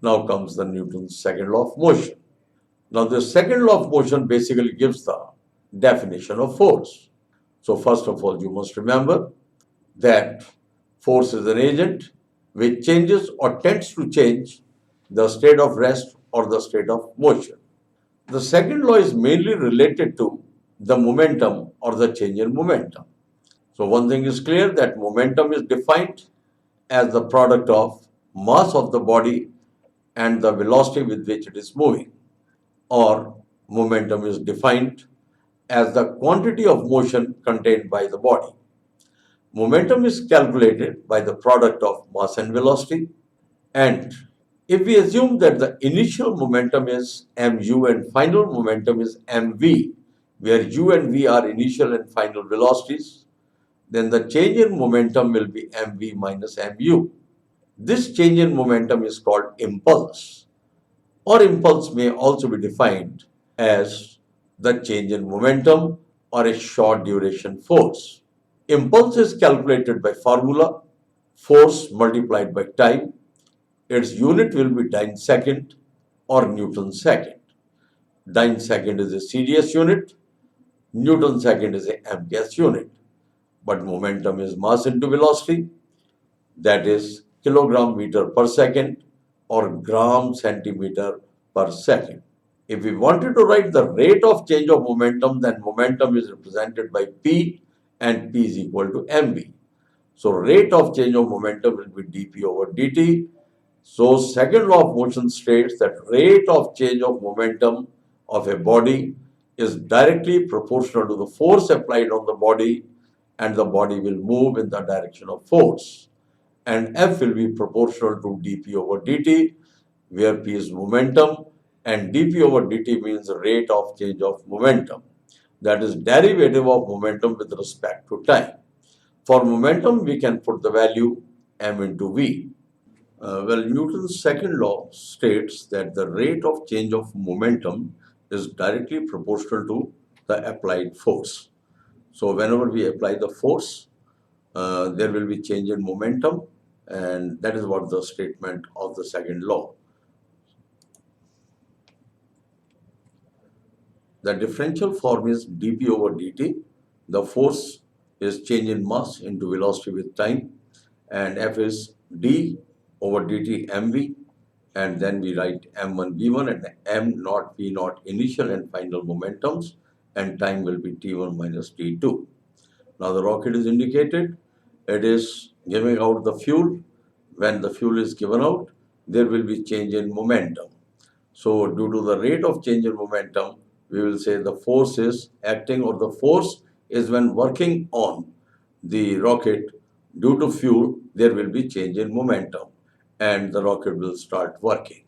Now comes the Newton's second law of motion. Now the second law of motion basically gives the definition of force. So first of all, you must remember that force is an agent which changes or tends to change the state of rest or the state of motion. The second law is mainly related to the momentum or the change in momentum. So one thing is clear, that momentum is defined as the product of mass of the body and the velocity with which it is moving, or momentum is defined as the quantity of motion contained by the body. Momentum is calculated by the product of mass and velocity, and if we assume that the initial momentum is mu and final momentum is mv, where u and v are initial and final velocities, then the change in momentum will be mv minus mu. This change in momentum is called impulse, or impulse may also be defined as the change in momentum or a short duration force. Impulse is calculated by formula force multiplied by time. Its unit will be dyne second or Newton second. Dyne second is a CDS unit, Newton second is a MPS unit. But momentum is mass into velocity, that is kilogram meter per second or gram centimeter per second. If we wanted to write the rate of change of momentum, then momentum is represented by P and P is equal to mv. So rate of change of momentum will be dP over dt. So second law of motion states that rate of change of momentum of a body is directly proportional to the force applied on the body, and the body will move in the direction of force. And F will be proportional to dP over dt, where P is momentum and dP over dt means the rate of change of momentum. That is derivative of momentum with respect to time. For momentum, we can put the value m into v. Well, Newton's second law states that the rate of change of momentum is directly proportional to the applied force. So whenever we apply the force, there will be change in momentum, and that is what the statement of the second law. The differential form is dP over dt. The force is change in mass into velocity with time, and F is d over dt mv, and then we write m1 v1 and m naught v naught initial and final momentums, and time will be t1 minus t2. Now the rocket is indicated. It is giving out the fuel. When the fuel is given out, there will be change in momentum. So due to the rate of change in momentum, we will say the force is acting, or the force is when working on the rocket. Due to fuel, there will be change in momentum and the rocket will start working.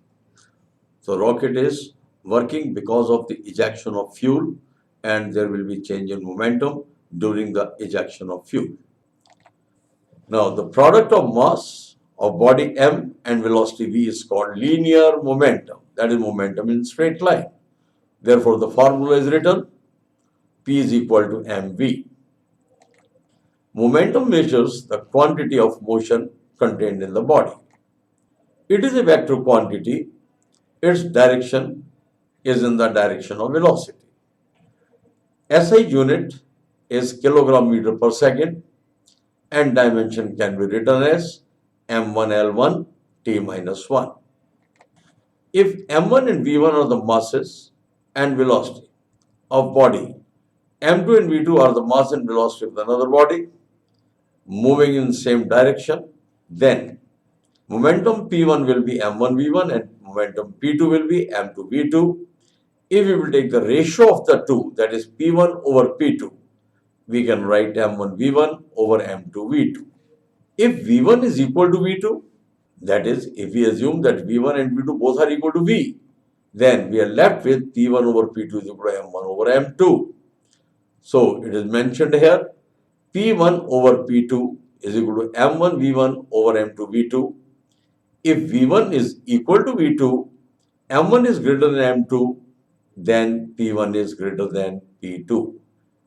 So rocket is working because of the ejection of fuel, and there will be change in momentum during the ejection of fuel. Now the product of mass of body m and velocity v is called linear momentum. That is momentum in straight line. Therefore, the formula is written P is equal to mv. Momentum measures the quantity of motion contained in the body. It is a vector quantity. Its direction is in the direction of velocity. SI unit is kilogram meter per second, and dimension can be written as m1L1 t minus 1. If m1 and v1 are the masses and velocity of body, m2 and v2 are the mass and velocity of another body moving in the same direction, then momentum P1 will be m1 v1 and momentum P2 will be m2 v2. If we will take the ratio of the two, that is P1 over P2, we can write m1 v1 over m2 v2. If v1 is equal to v2, that is, if we assume that v1 and v2 both are equal to v, then we are left with P1 over P2 is equal to m1 over m2. So it is mentioned here, P1 over P2 is equal to m1 v1 over m2 v2. If v1 is equal to v2, m1 is greater than m2, then P1 is greater than P2,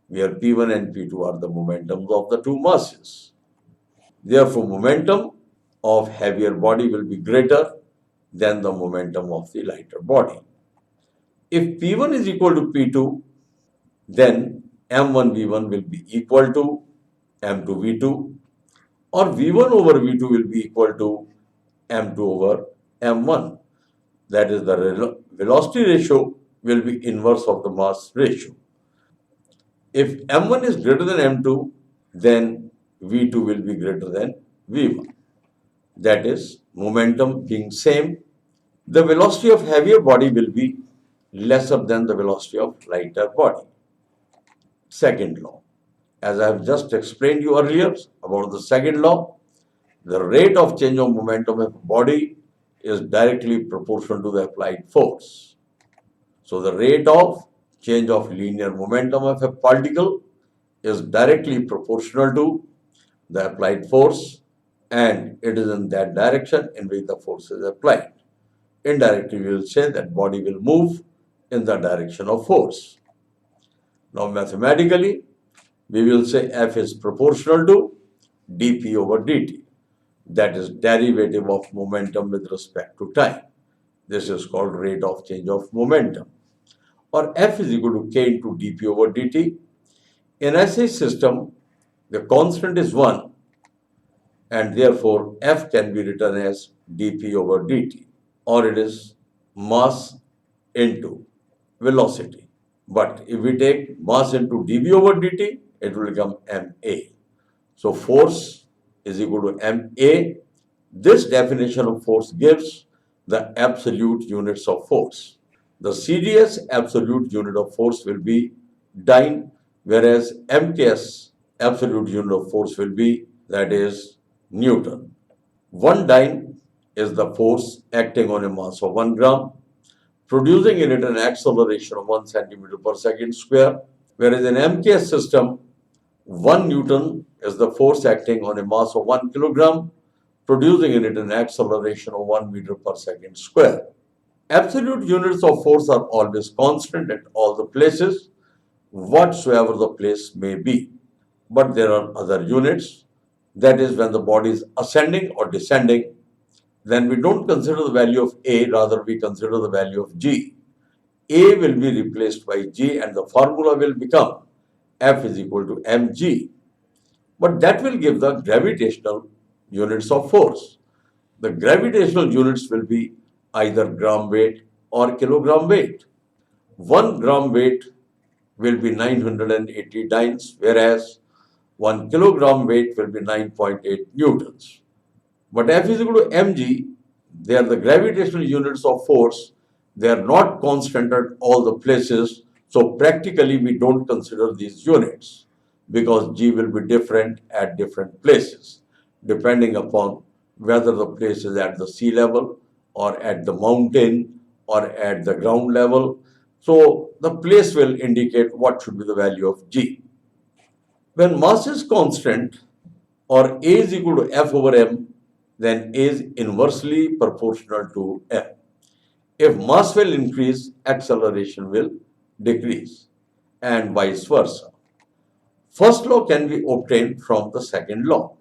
where P1 and P2 are the momentums of the two masses. Therefore, momentum of heavier body will be greater than the momentum of the lighter body. If P1 is equal to P2, then M1V1 will be equal to M2V2, or V1 over V2 will be equal to M2 over M1. That is, the velocity ratio will be inverse of the mass ratio. If M1 is greater than M2, then V2 will be greater than V1. That is, momentum being same, the velocity of heavier body will be lesser than the velocity of lighter body. Second law. As I have just explained you earlier about the second law, the rate of change of momentum of a body is directly proportional to the applied force. So the rate of change of linear momentum of a particle is directly proportional to the applied force, and it is in that direction in which the force is applied. Indirectly, we will say that body will move in the direction of force. Now, mathematically, we will say F is proportional to dP over dt. That is derivative of momentum with respect to time. This is called rate of change of momentum. Or F is equal to K into dP over dt. In SI system, the constant is 1, and therefore F can be written as dP over dt, or it is mass into velocity. But if we take mass into dV over dt, it will become ma. So force is equal to ma. This definition of force gives the absolute units of force. The CDS absolute unit of force will be dyne, whereas MKS absolute unit of force will be, that is, Newton. 1 dyne is the force acting on a mass of 1 gram, producing in it an acceleration of 1 centimeter per second square, whereas in MKS system, 1 Newton is the force acting on a mass of 1 kilogram, producing in it an acceleration of 1 meter per second square. Absolute units of force are always constant at all the places, whatsoever the place may be. But there are other units, that is, when the body is ascending or descending, then we don't consider the value of A, rather we consider the value of G. A will be replaced by G, and the formula will become F is equal to mg. But that will give the gravitational units of force. The gravitational units will be either gram weight or kilogram weight. 1 gram weight will be 980 dynes, whereas 1 kilogram weight will be 9.8 newtons. But F is equal to mg, they are the gravitational units of force. They are not constant at all the places. So practically we don't consider these units because G will be different at different places depending upon whether the place is at the sea level or at the mountain or at the ground level. So the place will indicate what should be the value of G. When mass is constant or A is equal to F over m, then A is inversely proportional to M. If mass will increase, acceleration will decrease, and vice versa. First law can be obtained from the second law.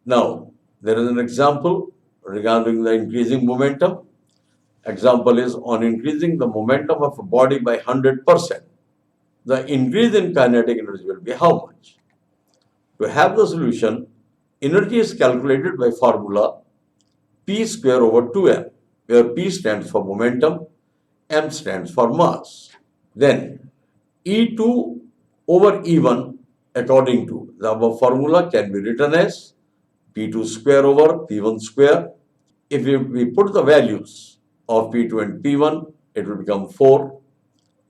Now, there is an example regarding the increasing momentum. Example is on increasing the momentum of a body by 100%. The increase in kinetic energy will be how much? To have the solution, energy is calculated by formula P square over 2m, where P stands for momentum, m stands for mass. Then E2 over E1 according to the above formula can be written as P2 square over P1 square. If we put the values of P2 and P1, it will become 4.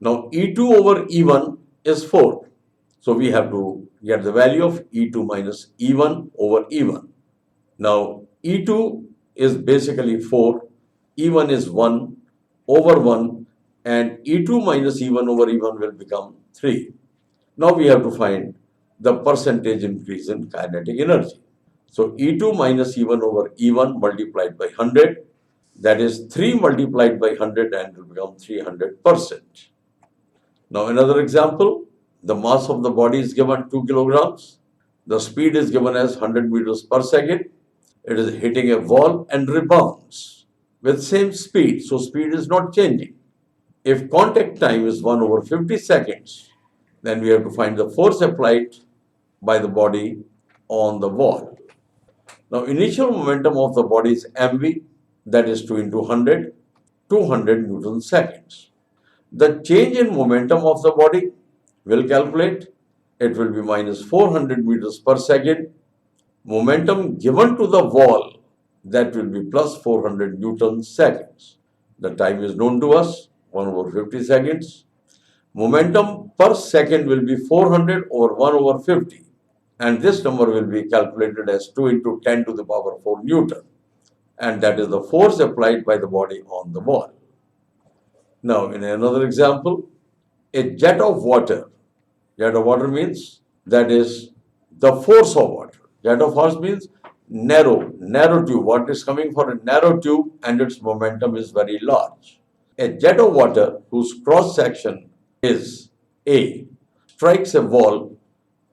Now E2 over E1 is 4. So we have to get the value of E2 minus E1 over E1. Now E2 is basically 4, E1 is 1 over 1, and E2 minus E1 over E1 will become 3. Now we have to find the percentage increase in kinetic energy. So E2 minus E1 over E1 multiplied by 100, that is 3 multiplied by 100, and it will become 300%. Now another example, the mass of the body is given 2 kilograms. The speed is given as 100 meters per second. It is hitting a wall and rebounds. with same speed. So speed is not changing. If contact time is 1 over 50 seconds, then we have to find the force applied by the body on the wall. Now, initial momentum of the body is mv, that is 2 into 100, 200 Newton seconds. The change in momentum of the body will calculate. It will be minus 400 meters per second. Momentum given to the wall, that will be plus 400 Newton seconds. The time is known to us, 1 over 50 seconds. Momentum per second will be 400 over 1 over 50. And this number will be calculated as 2 into 10 to the power 4 Newton. And that is the force applied by the body on the wall. Now, in another example, a jet of water means that is the force of water. Jet of force means narrow tube. What is coming for a narrow tube and its momentum is very large. A jet of water whose cross section is A strikes a wall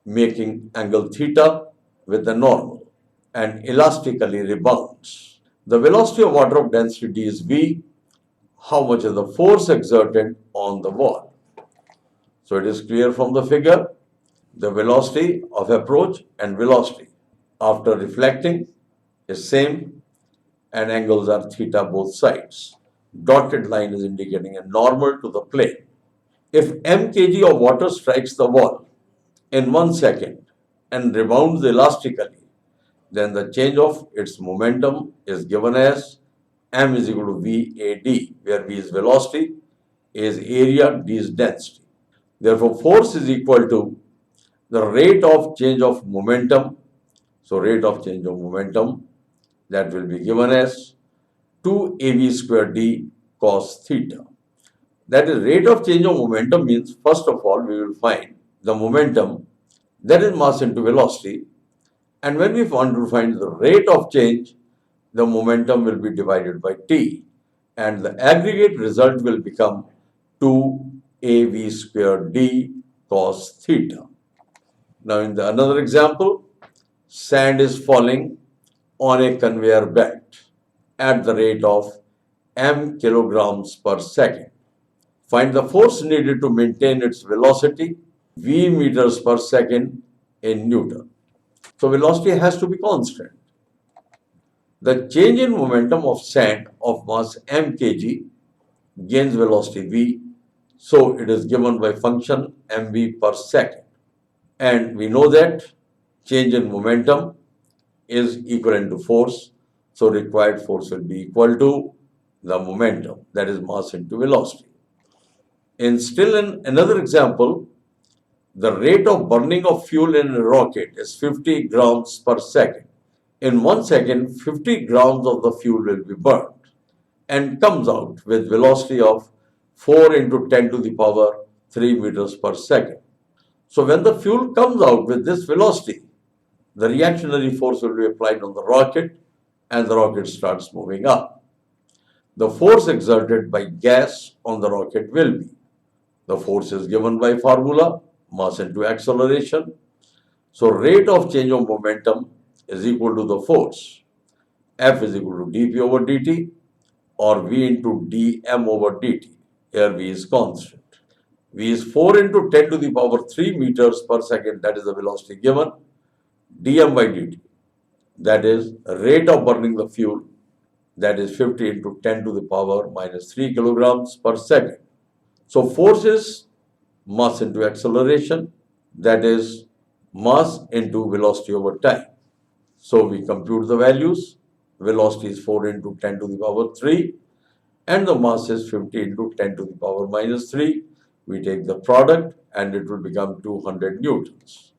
making angle theta with the normal and elastically rebounds. The velocity of water of density d is V. How much is the force exerted on the wall? So it is clear from the figure, the velocity of approach and velocity after reflecting is same and angles are theta both sides. Dotted line is indicating a normal to the plane. If m kg of water strikes the wall in 1 second and rebounds elastically, then the change of its momentum is given as m is equal to VAD, where V is velocity, A is area, D is density. Therefore, force is equal to the rate of change of momentum. So, rate of change of momentum, that will be given as 2AV square D cos theta. That is, rate of change of momentum means, first of all, we will find the momentum, that is mass into velocity. And when we want to find the rate of change, the momentum will be divided by t. And the aggregate result will become 2AV square D cos theta. Now, in another example, sand is falling on a conveyor belt at the rate of m kilograms per second. Find the force needed to maintain its velocity, v meters per second in Newton. So velocity has to be constant. The change in momentum of sand of mass m kg gains velocity v, so it is given by function mv per second. And we know that change in momentum is equivalent to force, so required force will be equal to the momentum, that is mass into velocity. In another example, the rate of burning of fuel in a rocket is 50 grams per second. In 1 second, 50 grams of the fuel will be burned and comes out with velocity of 4 into 10 to the power 3 meters per second. So when the fuel comes out with this velocity, the reactionary force will be applied on the rocket and the rocket starts moving up. The force exerted by gas on the rocket will be, the force is given by formula, mass into acceleration. So rate of change of momentum is equal to the force. F is equal to dp over dt or v into dm over dt. Here v is constant. V is 4 into 10 to the power 3 meters per second, that is the velocity given. dm by dt, that is rate of burning the fuel, that is 50 into 10 to the power minus 3 kilograms per second. So force is mass into acceleration, that is mass into velocity over time. So we compute the values. Velocity is 4 into 10 to the power 3 and the mass is 50 into 10 to the power minus 3. We take the product and it will become 200 newtons.